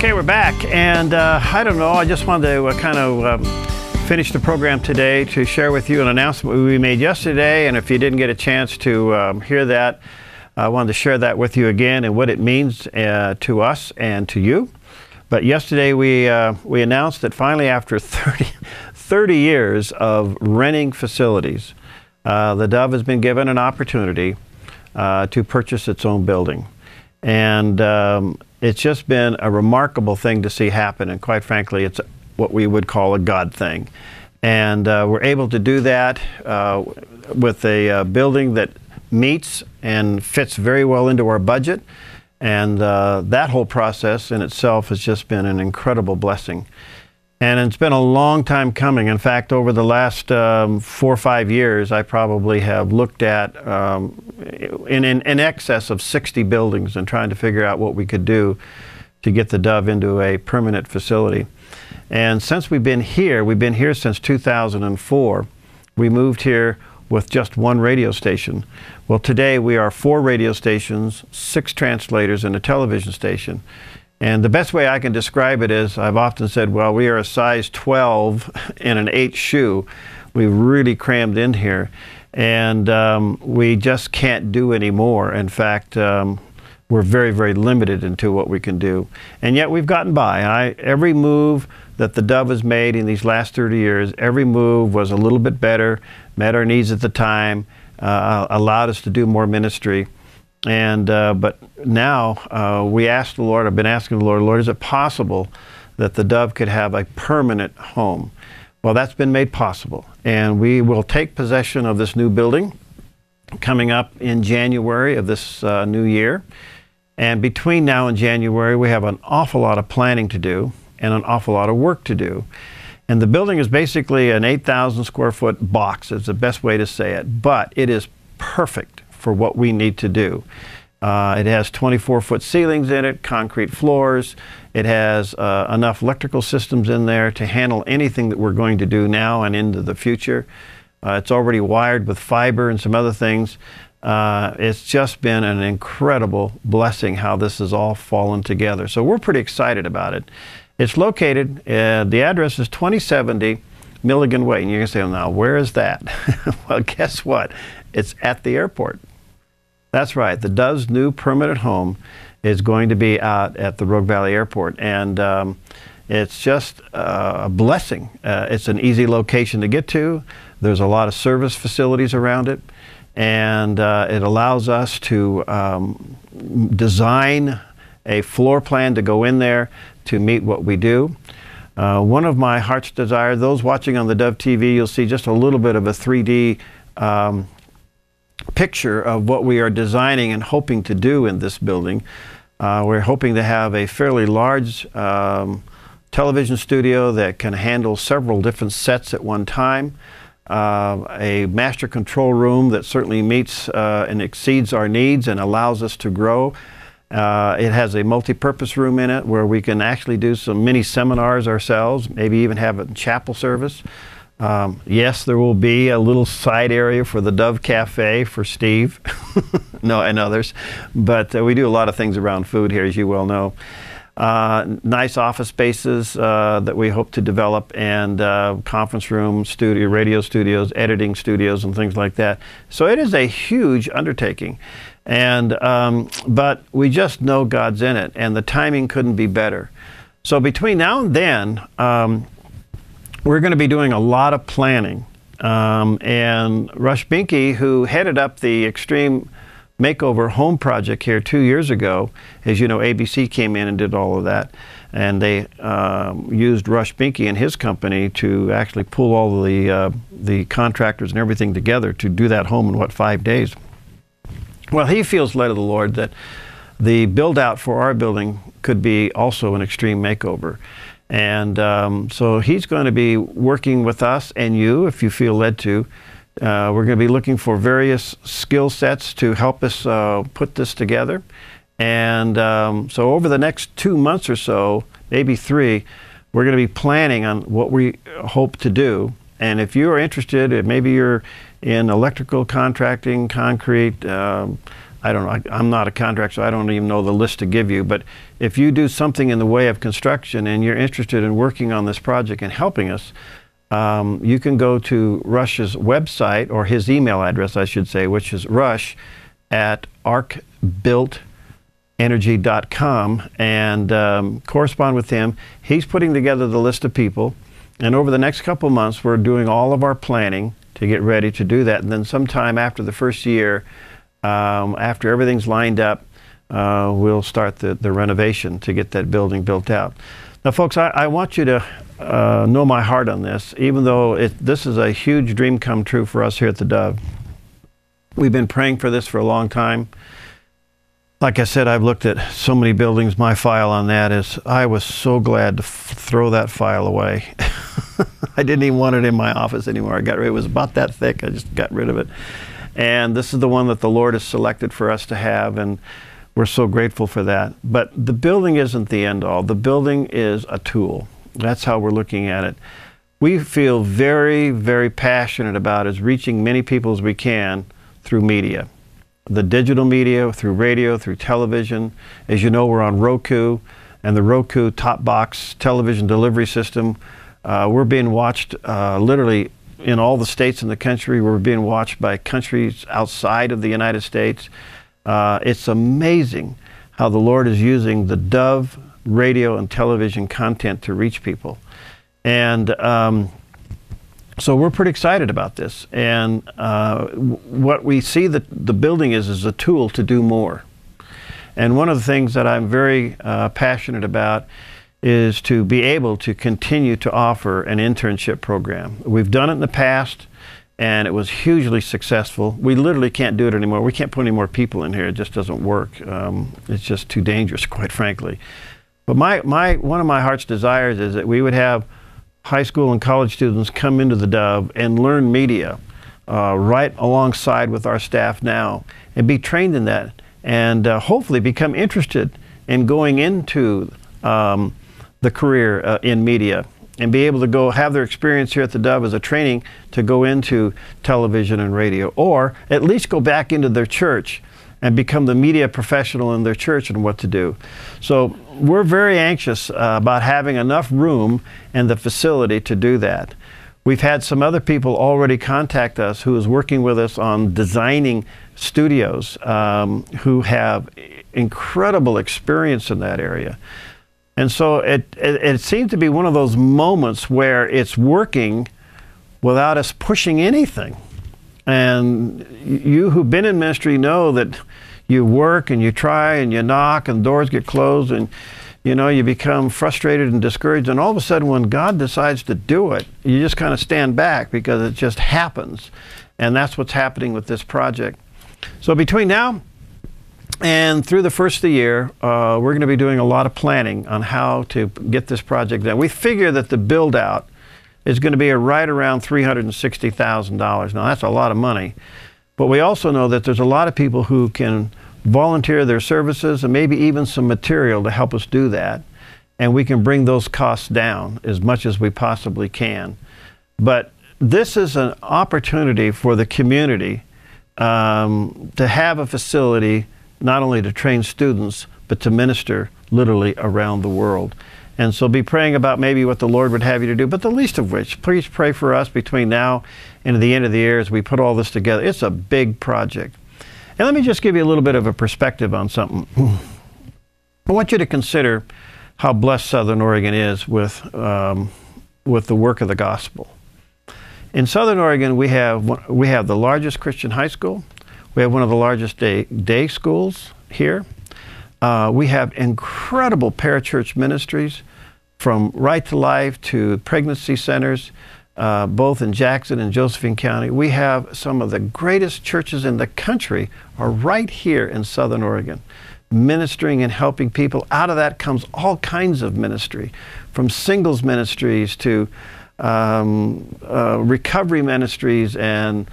Okay, we're back, and I don't know, I just wanted to kind of finish the program today to share with you an announcement we made yesterday, and if you didn't get a chance to hear that, I wanted to share that with you again and what it means to us and to you. But yesterday we announced that finally, after 30 years of renting facilities, theDove has been given an opportunity to purchase its own building. And it's just been a remarkable thing to see happen, and quite frankly, it's what we would call a God thing. And we're able to do that with a building that meets and fits very well into our budget. And that whole process in itself has just been an incredible blessing. And it's been a long time coming. In fact, over the last 4 or 5 years, I probably have looked at in excess of 60 buildings and trying to figure out what we could do to get theDove into a permanent facility. And since we've been here since 2004. We moved here with just one radio station. Well, today we are 4 radio stations, 6 translators, and a television station. And the best way I can describe it is, I've often said, well, we are a size 12 in an 8 shoe. We've really crammed in here, and we just can't do any more. In fact, we're very, very limited into what we can do. And yet we've gotten by. Every move that theDove has made in these last 30 years, every move was a little bit better, met our needs at the time, allowed us to do more ministry. And but now we asked the Lord, I've been asking the Lord, is it possible that theDove could have a permanent home? Well, that's been made possible. And we will take possession of this new building coming up in January of this new year. And between now and January, we have an awful lot of planning to do and an awful lot of work to do. And the building is basically an 8,000 square foot box, is the best way to say it. But it is perfect for what we need to do. It has 24-foot ceilings in it, concrete floors. It has enough electrical systems in there to handle anything that we're going to do now and into the future. It's already wired with fiber and some other things. It's just been an incredible blessing how this has all fallen together. So we're pretty excited about it. It's located, the address is 2070 Milligan Way. And you're going to say, well, now, where is that? Well, guess what? It's at the airport. That's right. theDove's new permanent home is going to be out at the Rogue Valley Airport. And it's just a blessing. It's an easy location to get to. There's a lot of service facilities around it. And it allows us to design a floor plan to go in there to meet what we do. One of my heart's desire, those watching on theDove TV, you'll see just a little bit of a 3D picture of what we are designing and hoping to do in this building. We're hoping to have a fairly large television studio that can handle several different sets at one time. A master control room that certainly meets and exceeds our needs and allows us to grow. It has a multi-purpose room in it where we can actually do some mini seminars ourselves, maybe even have a chapel service. Yes, there will be a little side area for theDove Cafe for Steve no, and others, but we do a lot of things around food here, as you well know. Nice office spaces that we hope to develop, and conference rooms, studio, radio studios, editing studios, and things like that. So it is a huge undertaking, and but we just know God's in it, and the timing couldn't be better. So between now and then, we're going to be doing a lot of planning, and Rush Binky, who headed up the Extreme Makeover Home project here 2 years ago. As you know, ABC came in and did all of that, and they used Rush Binky and his company to actually pull all the contractors and everything together to do that home in, what, 5 days. Well, he feels led of the Lord that the build out for our building could be also an extreme makeover. And so he's going to be working with us and you, if you feel led to. We're going to be looking for various skill sets to help us put this together. And so over the next 2 months or so, maybe 3, we're going to be planning on what we hope to do. And if you are interested, maybe you're in electrical contracting, concrete, I don't know, I'm not a contractor, so I don't even know the list to give you, but if you do something in the way of construction and you're interested in working on this project and helping us, you can go to Rush's website, or his email address, I should say, which is rush@arcbuiltenergy.com, and correspond with him. He's putting together the list of people, and over the next couple months, we're doing all of our planning to get ready to do that. And then sometime after the first year, after everything's lined up, we'll start the renovation to get that building built out. Now, folks, I want you to know my heart on this, even though this is a huge dream come true for us here at theDove. We've been praying for this for a long time. Like I said, I've looked at so many buildings. My file on that is, I was so glad to throw that file away. I didn't even want it in my office anymore. It was about that thick. I just got rid of it. And this is the one that the Lord has selected for us to have, and we're so grateful for that. But the building isn't the end all. The building is a tool. That's how we're looking at it. We feel very, very passionate about is reaching many people as we can through media. The digital media, through radio, through television. As you know, we're on Roku, and the Roku top box television delivery system. We're being watched literally in all the states in the country. We're being watched by countries outside of the United States. It's amazing how the Lord is using the Dove radio and television content to reach people. And so we're pretty excited about this. And what we see that the building is a tool to do more. And one of the things that I'm very passionate about is to be able to continue to offer an internship program. We've done it in the past, and it was hugely successful. We literally can't do it anymore. We can't put any more people in here. It just doesn't work. It's just too dangerous, quite frankly. But one of my heart's desires is that we would have high school and college students come into theDove and learn media right alongside with our staff now, and be trained in that, and hopefully become interested in going into the career in media, and be able to go have their experience here at theDove as a training to go into television and radio, or at least go back into their church and become the media professional in their church and what to do. So we're very anxious about having enough room and the facility to do that. We've had some other people already contact us who is working with us on designing studios, who have incredible experience in that area. And so it seemed to be one of those moments where it's working without us pushing anything. And you who've been in ministry know that you work and you try and you knock and doors get closed, and you become frustrated and discouraged, and all of a sudden when God decides to do it, you just kind of stand back because it just happens. And that's what's happening with this project. So between now and through the first of the year, we're going to be doing a lot of planning on how to get this project done. We figure that the build out is going to be right around $360,000. Now that's a lot of money, but we also know that there's a lot of people who can volunteer their services and maybe even some material to help us do that, and we can bring those costs down as much as we possibly can. But this is an opportunity for the community to have a facility not only to train students, but to minister literally around the world. And so be praying about maybe what the Lord would have you to do, but the least of which, please pray for us between now and the end of the year as we put all this together. It's a big project. And let me just give you a little bit of a perspective on something. I want you to consider how blessed Southern Oregon is with the work of the gospel. In Southern Oregon, we have the largest Christian high school. We have one of the largest day schools here. We have incredible parachurch ministries, from Right to Life to pregnancy centers, both in Jackson and Josephine County. We have some of the greatest churches in the country are right here in Southern Oregon, ministering and helping people. Out of that comes all kinds of ministry, from singles ministries to recovery ministries, and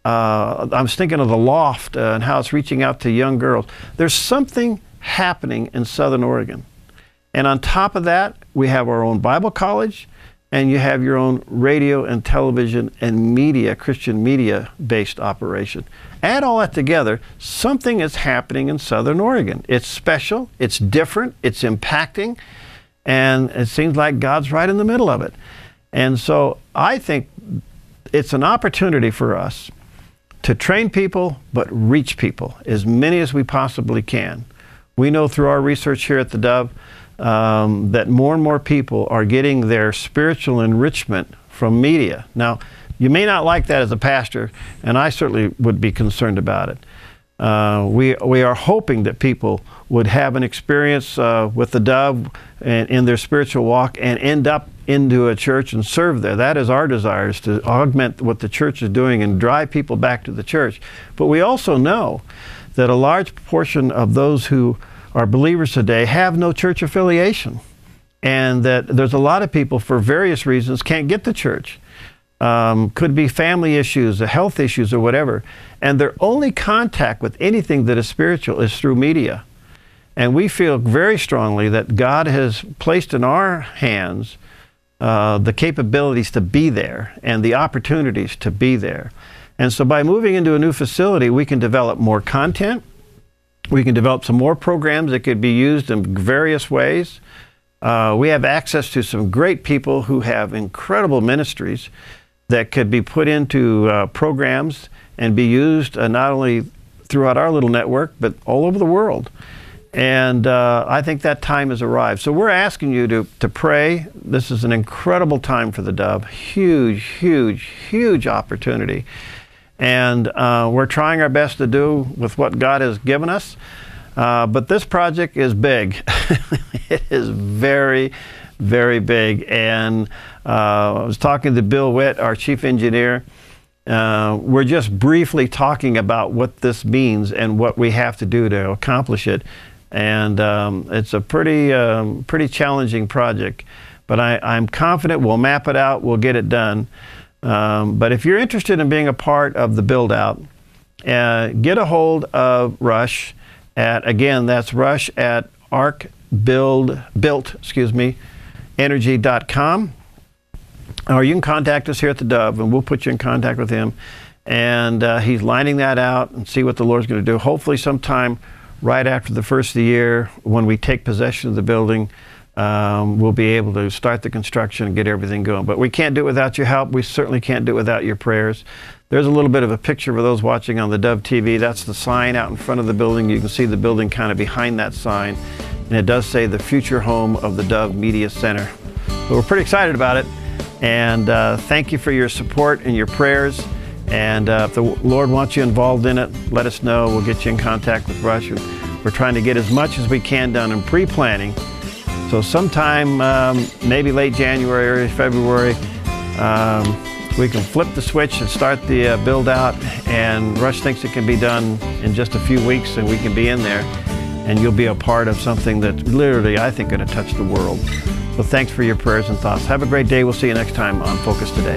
I'm thinking of the Loft and how it's reaching out to young girls. There's something happening in Southern Oregon. And on top of that, we have our own Bible college, and you have your own radio and television and media, Christian media-based operation. Add all that together, something is happening in Southern Oregon. It's special, it's different, it's impacting, and it seems like God's right in the middle of it. And so I think it's an opportunity for us to train people, but reach people, as many as we possibly can. We know through our research here at theDove that more and more people are getting their spiritual enrichment from media. Now, you may not like that as a pastor, and I certainly would be concerned about it. We are hoping that people would have an experience with theDove in their spiritual walk and end up into a church and serve there. That is our desire, is to augment what the church is doing and drive people back to the church. But we also know that a large proportion of those who are believers today have no church affiliation, and that there's a lot of people, for various reasons, can't get to church. Could be family issues, health issues, or whatever, and their only contact with anything that is spiritual is through media. And we feel very strongly that God has placed in our hands the capabilities to be there and the opportunities to be there. And so by moving into a new facility, we can develop more content. We can develop some more programs that could be used in various ways. We have access to some great people who have incredible ministries that could be put into programs and be used not only throughout our little network, but all over the world. And I think that time has arrived. So we're asking you to pray. This is an incredible time for theDove. Huge, huge, huge opportunity. And we're trying our best to do with what God has given us. But this project is big. It is very, very big. And I was talking to Bill Witt, our chief engineer. We're just briefly talking about what this means and what we have to do to accomplish it. And it's a pretty challenging project. But I'm confident we'll map it out, we'll get it done. But if you're interested in being a part of the build-out, get a hold of Rush at, again, that's Rush at energy.com. Or you can contact us here at theDove, and we'll put you in contact with him. And he's lining that out and see what the Lord's going to do. Hopefully sometime right after the first of the year, when we take possession of the building, we'll be able to start the construction and get everything going. But we can't do it without your help. We certainly can't do it without your prayers. There's a little bit of a picture for those watching on theDove TV. That's the sign out in front of the building. You can see the building kind of behind that sign. And it does say the future home of theDove Media Center. So we're pretty excited about it. And thank you for your support and your prayers. And if the Lord wants you involved in it, let us know. We'll get you in contact with Rush. We're trying to get as much as we can done in pre-planning. So sometime, maybe late January, early February, we can flip the switch and start the build out. And Rush thinks it can be done in just a few weeks, and we can be in there. And you'll be a part of something that's literally, I think, going to touch the world. So thanks for your prayers and thoughts. Have a great day. We'll see you next time on Focus Today.